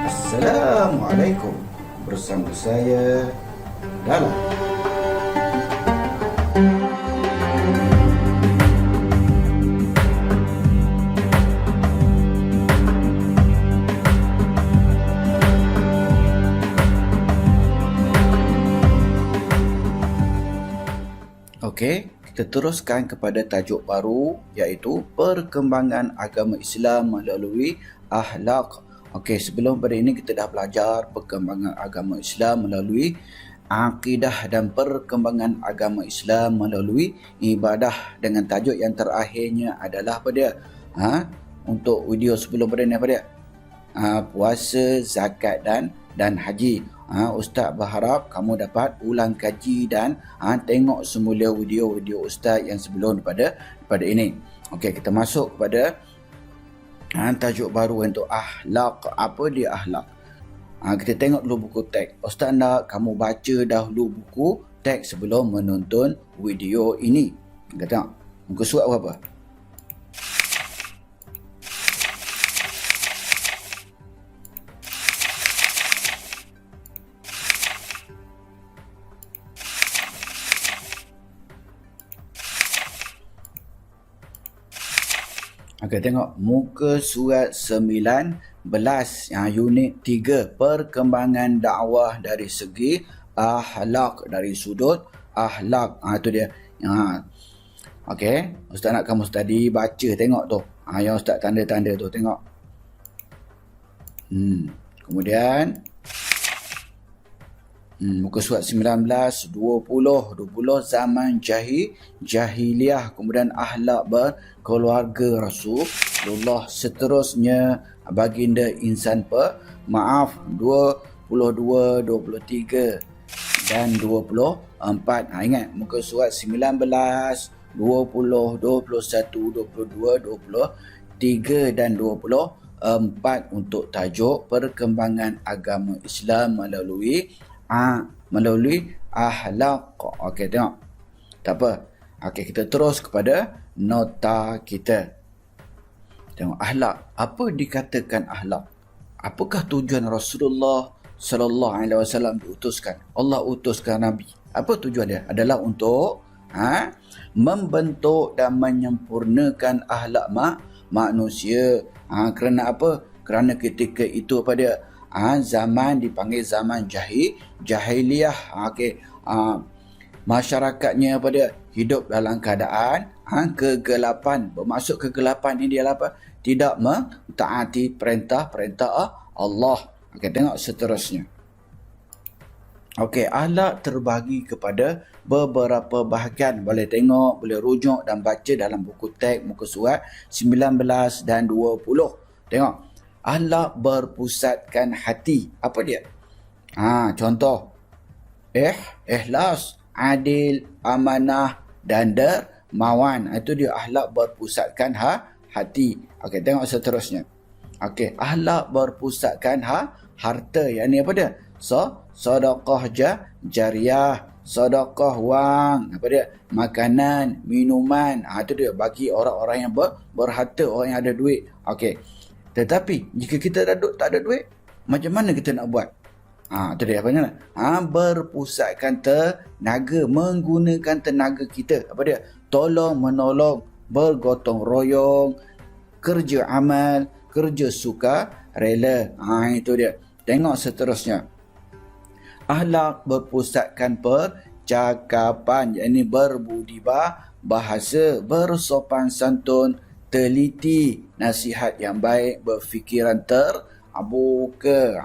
Assalamualaikum. Bersama saya Dalam. Okey, kita teruskan kepada tajuk baru iaitu perkembangan agama Islam melalui akhlak. Okey, sebelum pada ini kita dah belajar perkembangan agama Islam melalui akidah dan perkembangan agama Islam melalui ibadah, dengan tajuk yang terakhirnya adalah pada untuk video sebelum pada ni apa dia? Puasa, zakat dan haji. Ustaz berharap kamu dapat ulang kaji dan tengok semula video-video Ustaz yang sebelum daripada ini. Okey, kita masuk kepada tajuk baru untuk akhlak. Apa dia akhlak? Kita tengok dulu buku teks. Ustaz nak kamu baca dahulu buku teks sebelum menonton video ini. Kita tengok muka surat berapa? Okey, tengok muka surat 19, unit 3, perkembangan dakwah dari segi akhlak, dari sudut akhlak. Itu dia. Okey, Ustaz nak kamu study, baca, tengok tu. Yang Ustaz tanda-tanda tu, tengok. Kemudian muka surat 19, 20 zaman jahiliyah, kemudian akhlak berkeluarga Rasulullah, seterusnya baginda insan pemaaf, 22, 23 dan 24. Ingat muka surat 19, 20, 21, 22, 23 dan 24 untuk tajuk perkembangan agama Islam melalui akhlak. Okey, tengok. Tak apa. Okey, kita terus kepada nota kita. Tengok akhlak. Apa dikatakan akhlak? Apakah tujuan Rasulullah sallallahu alaihi wasallam diutuskan? Allah utuskan Nabi. Apa tujuan dia? Adalah untuk membentuk dan menyempurnakan akhlak manusia. Kerana apa? Kerana ketika itu apa dia? Zaman dipanggil zaman jahiliyah. Okey, masyarakatnya apa dia? Hidup dalam keadaan kegelapan. Bermaksud kegelapan ini adalah apa? Tidak mentaati perintah-perintah Allah. Okey, tengok seterusnya. Okey, akhlak terbagi kepada beberapa bahagian. Boleh tengok, boleh rujuk dan baca dalam buku teks muka surat 19 dan 20. Tengok. Akhlak berpusatkan hati. Apa dia? Contoh. Ikhlas, adil, amanah dan dermawan. Itu dia akhlak berpusatkan hati. Okey, tengok seterusnya. Okey, akhlak berpusatkan harta. Yang ni apa dia? Sedekah jariah, sedekah wang, apa dia? Makanan, minuman. Itu dia bagi orang-orang yang berharta, orang yang ada duit. Okey. Tetapi jika kita tak ada duit, macam mana kita nak buat? Itu dia apa ni? Berpusatkan tenaga, menggunakan tenaga kita. Apa dia? Tolong menolong, bergotong royong, kerja amal, kerja suka rela. Itu dia. Tengok seterusnya. Akhlak berpusatkan percakapan, yakni berbudi bahasa, bersopan santun, teliti, nasihat yang baik, berfikiran terbuka.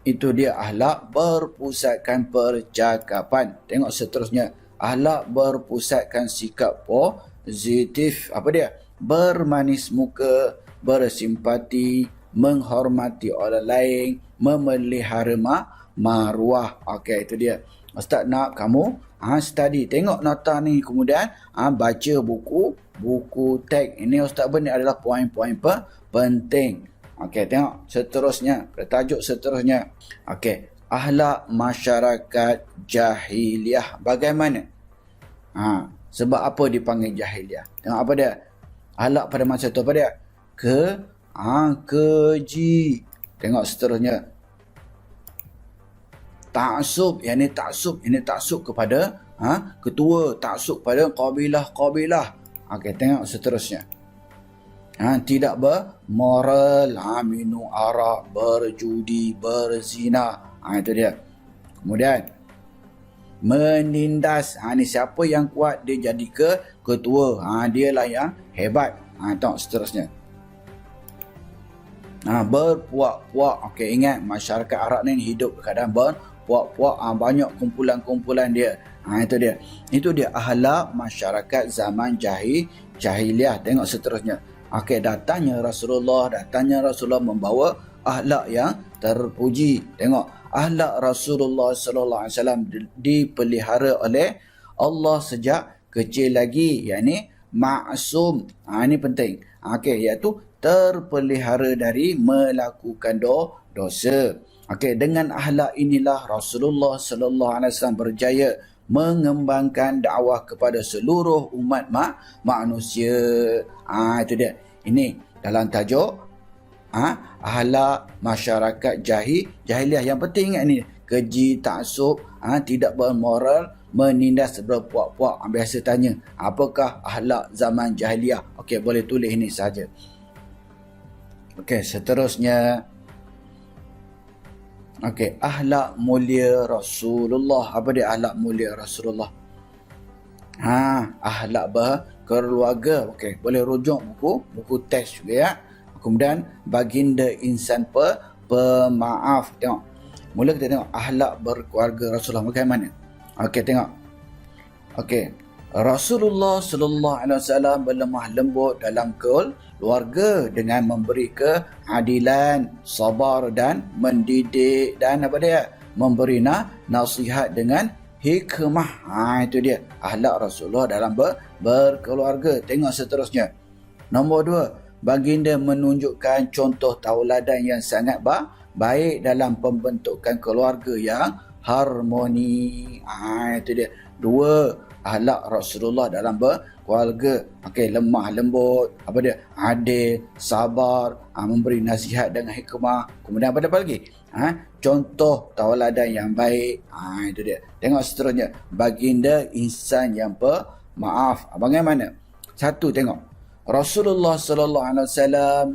Itu dia akhlak berpusatkan percakapan. Tengok seterusnya. Akhlak berpusatkan sikap positif. Apa dia? Bermanis muka, bersimpati, menghormati orang lain, memelihara maruah. Okey, itu dia. Ustaz nak kamu study, tengok nota ni, kemudian baca buku teks. Ini Ustaz ni adalah poin-poin penting. Okey, tengok seterusnya, tajuk seterusnya. Okey, akhlak masyarakat jahiliyah bagaimana? Sebab apa dipanggil jahiliyah? Tengok apa dia? Akhlak pada masa tu apa dia? Keji. Tengok seterusnya. Ta'assub, yang ini taksub kepada ketua, taksub pada kabilah. Okey, tengok seterusnya. Tidak bermoral, minum arak, berjudi, berzina. Itu dia. Kemudian menindas. Ni siapa yang kuat dia jadi ketua. Dialah yang hebat. Tengok seterusnya. Berpuak-puak. Okey, ingat masyarakat Arab ni hidup keadaan berpuak-puak. Banyak kumpulan-kumpulan dia. Itu dia. Itu dia akhlak masyarakat zaman jahiliah. Tengok seterusnya. Okey, datangnya Rasulullah membawa akhlak yang terpuji. Tengok, akhlak Rasulullah sallallahu alaihi wasallam dipelihara oleh Allah sejak kecil lagi, yakni maksum. Ini penting. Okey, iaitu terpelihara dari melakukan dosa. Okey, dengan akhlak inilah Rasulullah sallallahu alaihi wasallam berjaya mengembangkan dakwah kepada seluruh umat manusia. Itu dia. Ini dalam tajuk akhlak masyarakat jahiliah. Yang penting ingat ni, keji, taksub, tidak bermoral, menindas, berpuak-puak. Biasa tanya, apakah akhlak zaman jahiliah? Okey, boleh tulis ini saja. Okey, seterusnya. Okey, akhlak mulia Rasulullah. Apa dia akhlak mulia Rasulullah? Akhlak berkeluarga. Okey, boleh rujuk buku teks juga ya. Kemudian baginda insan pemaaf. Tengok. Mula kita tengok akhlak berkeluarga Rasulullah bagaimana. Okey, tengok. Okey. Rasulullah sallallahu alaihi wasallam berlemah lembut dalam keluarga dengan memberi keadilan, sabar dan mendidik dan apa dia? Memberi nasihat dengan hikmah. Itu dia akhlak Rasulullah dalam berkeluarga. Tengok seterusnya. Nombor 2, baginda menunjukkan contoh tauladan yang sangat baik dalam pembentukan keluarga yang harmoni. Itu dia. 2, akhlak Rasulullah dalam berkeluarga. Okey, lemah lembut, apa dia? Adil, sabar, memberi nasihat dengan hikmah. Kemudian apa lagi? Contoh tauladan yang baik. Itu dia. Tengok seterusnya. Baginda insan yang pemaaf. Bagaimana? 1, tengok. Rasulullah sallallahu alaihi wasallam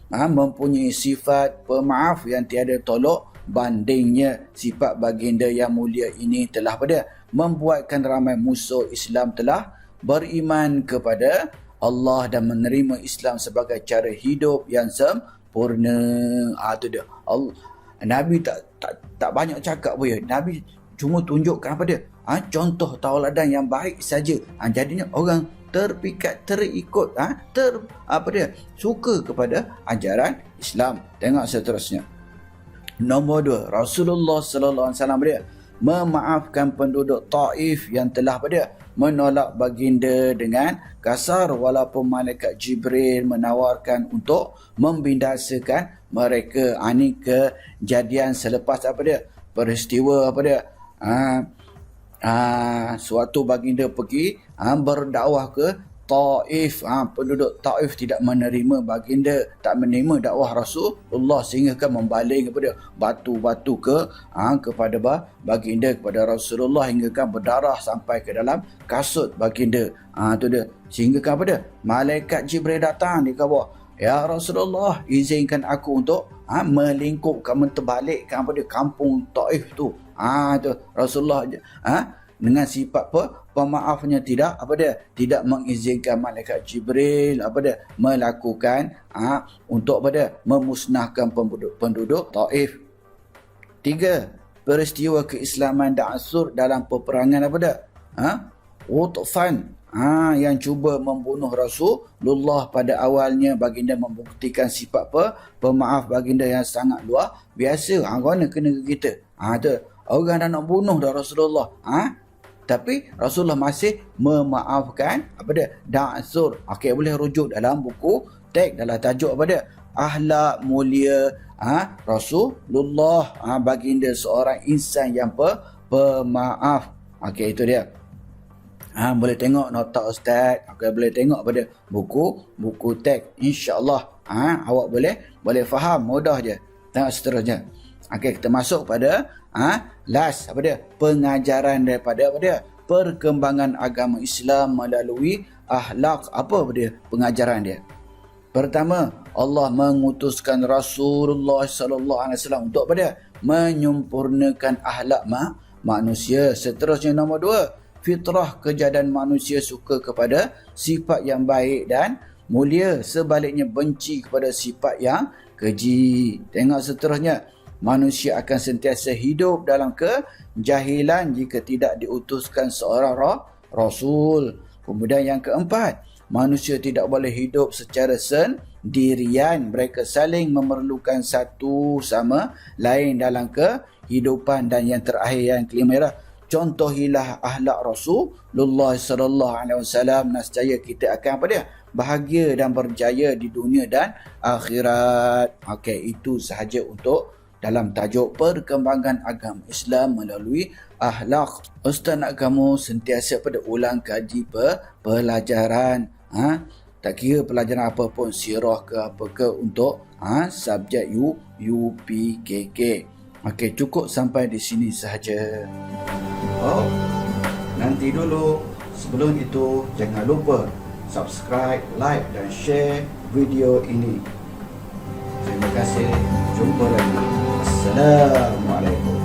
mempunyai sifat pemaaf yang tiada tolok bandingnya. Sifat baginda yang mulia ini telah membuatkan ramai musuh Islam telah beriman kepada Allah dan menerima Islam sebagai cara hidup yang sempurna. Itu dia. Nabi tak banyak cakap pun ya. Nabi cuma tunjukkan apa dia? Contoh tauladan yang baik saja. Jadinya orang terpikat, terikut, suka kepada ajaran Islam. Tengok seterusnya. Nombor 2, Rasulullah sallallahu alaihi wasallam memaafkan penduduk Taif yang telah menolak baginda dengan kasar, walaupun malaikat Jibril menawarkan untuk membinasakan mereka. Ini kejadian selepas peristiwa suatu baginda pergi berdakwah ke Taif. Penduduk Taif tidak menerima baginda, tak menerima dakwah Rasulullah, sehingga membaling kepada batu-batu kepada baginda, kepada Rasulullah, hingga berdarah sampai ke dalam kasut baginda. Itu dia. Sehingga malaikat Jibril datang, dia kata, ya Rasulullah, izinkan aku untuk melingkupkan, menterbalikkan kampung Taif tu. Tu Rasulullah dengan sifat pemaafnya tidak mengizinkan malaikat Jibril melakukan untuk memusnahkan penduduk Taif. 3, peristiwa keislaman dan Ansur dalam peperangan Utfan yang cuba membunuh Rasulullah. Pada awalnya baginda membuktikan sifat pemaaf baginda yang sangat luar biasa. Kerana kena ke kita. Orang dah nak bunuh dah Rasulullah. Tapi Rasulullah masih memaafkan Ansur. Okey, boleh rujuk dalam buku teks dalam tajuk akhlak mulia Rasulullah, baginda seorang insan yang pemaaf. Okey, itu dia. Boleh tengok nota ustaz. Okey, boleh tengok buku teks. Insya-Allah awak boleh faham, mudah je. Tengok seterusnya. Okey, kita masuk pada last apa dia? Pengajaran daripada apa dia? Perkembangan agama Islam melalui akhlak. Apa dia? Pengajaran dia. Pertama, Allah mengutuskan Rasulullah sallallahu alaihi wasallam untuk apa dia? Menyempurnakan akhlak manusia. Seterusnya nombor 2, fitrah kejadian manusia suka kepada sifat yang baik dan mulia, sebaliknya benci kepada sifat yang keji. Tengok seterusnya, manusia akan sentiasa hidup dalam kejahilan jika tidak diutuskan seorang rasul. Kemudian yang keempat, manusia tidak boleh hidup secara sendirian. Mereka saling memerlukan satu sama lain dalam kehidupan. Dan yang terakhir, yang kelima ialah contohilah akhlak Rasulullah sallallahu alaihi wasallam, nescaya kita akan apa dia? Bahagia dan berjaya di dunia dan akhirat. Okey, itu sahaja untuk dalam tajuk perkembangan agama Islam melalui akhlak. Ustaz nak kamu sentiasa pada ulang kaji pelajaran. Tak kira pelajaran apa pun, sirah ke apa ke, untuk subjek UPKK. Okey, cukup sampai di sini sahaja. Oh, nanti dulu. Sebelum itu, jangan lupa subscribe, like dan share video ini. Terima kasih. Jumpa lagi. Assalamualaikum.